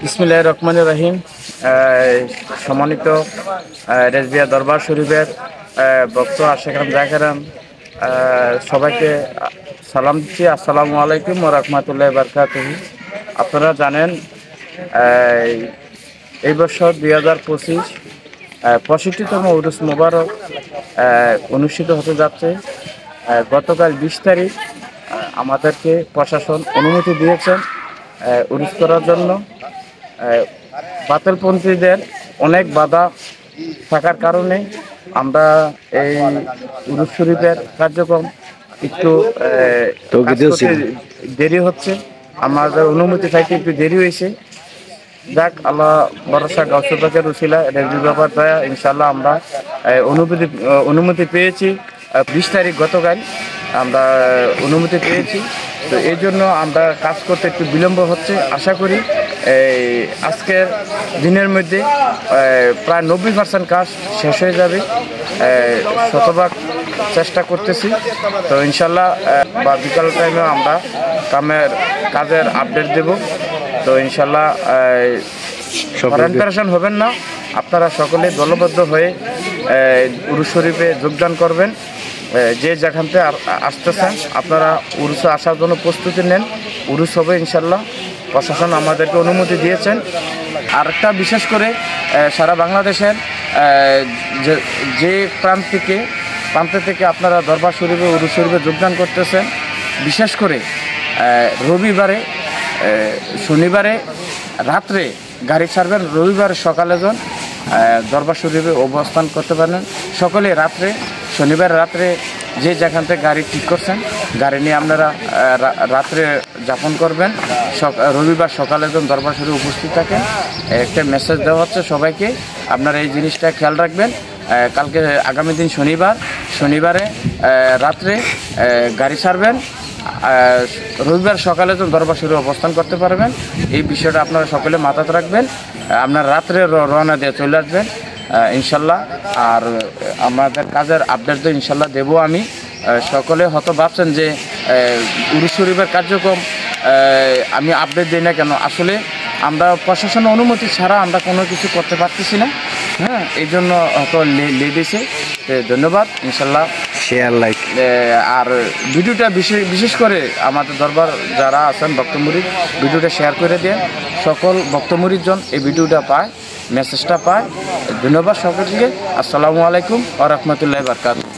বিসমিল্লাহির রহমানির রহিম। সম্মানিত রেজবিয়া দরবার শরীফের ভক্ত আশেখান জাকেরান সবাইকে সালাম দিচ্ছি। আসসালামু আলাইকুম ওয়া রাহমাতুল্লাহি ওয়া বারাকাতুহু। আপনারা জানেন এই বছর 2025 65তম উরুস মোবারক অনুষ্ঠিত হতে যাচ্ছে। গতকাল 20 তারিখ আমাদেরকে প্রশাসন অনুমতি দিয়েছেন উরুস করার জন্য। বাতিলপন্থীদের অনেক বাধা থাকার কারণে আমরা এই উরুস শরীফের কার্যক্রম একটু দেরি হচ্ছে। আমাদের অনুমতি পাইতে একটু দেরি হয়েছে। যাক, আল্লাহ ভরসা, গাউসুল পাকের উসিলা, রেজবি বাবার দয়া, ইনশাল্লাহ আমরা অনুমতি পেয়েছি। 20 তারিখ গতকাল আমরা অনুমতি পেয়েছি। তো এই জন্য আমরা কাজ করতে একটু বিলম্ব হচ্ছে। আশা করি আজকের দিনের মধ্যে প্রায় 90% কাজ শেষ হয়ে যাবে। শতভাগ চেষ্টা করতেছি। তো ইনশাল্লাহ বা বিকাল টাইমে আমরা কাজের আপডেট দেব। তো ইনশাল্লাহ প্যারেশান হবেন না, আপনারা সকলে দলবদ্ধ হয়ে উরুস শরীফে যোগদান করবেন। যে যেখান থেকে আসতেছেন আপনারা উরুসে আসার জন্য প্রস্তুতি নেন। উরুস হবে ইনশাল্লাহ, প্রশাসন আমাদেরকে অনুমতি দিয়েছেন। আরেকটা বিশেষ করে সারা বাংলাদেশের যে প্রান্ত থেকে আপনারা দরবার শরীফে উরুস শরীফে যোগদান করতেছেন, বিশেষ করে রবিবারে শনিবারে রাত্রে গাড়ি ছাড়বেন, রবিবারে সকালে যান দরবার শরীফে অবস্থান করতে পারেন। সকলে রাত্রে, শনিবার রাত্রে যে যেখান থেকে গাড়ি ঠিক করছেন গাড়ি নিয়ে আপনারা রাত্রে যাপন করবেন। রবিবার সকালে যখন দরবার শরীফে উপস্থিত থাকেন, একটা মেসেজ দেওয়া হচ্ছে সবাইকে, আপনারা এই জিনিসটা খেয়াল রাখবেন। কালকে আগামী দিন শনিবারে রাত্রে গাড়ি ছাড়বেন, রবিবার সকালে যখন দরবার শরীফে অবস্থান করতে পারবেন। এই বিষয়টা আপনারা সকলে মাথাতে রাখবেন। আপনার রাত্রে রওনা দিয়ে চলে আসবেন ইনশাল্লাহ। আর আমাদের কাজের আপডেট তো ইনশাল্লাহ দেবো আমি। সকলে হয়তো ভাবছেন যে উরুস শরীফের কার্যক্রম আমি আপডেট দিই না কেন। আসলে আমরা প্রশাসনের অনুমতি ছাড়া আমরা কোনো কিছু করতে পারতেছি না। হ্যাঁ, এই জন্য হয়তো লেডিসে ধন্যবাদ। ইনশাল্লাহ শেয়ার, লাইক আর ভিডিওটা বিশেষ করে আমাদের দরবার যারা আছেন ভক্ত মুরিদ, ভিডিওটা শেয়ার করে দেন। সকল ভক্ত মুরিদজন এই ভিডিওটা পায়, মেসেজটা পায়। ধন্যবাদ সকলকে। আসসালামু আলাইকুম ওয়া রাহমাতুল্লাহি ওয়া বারাকাতুহু।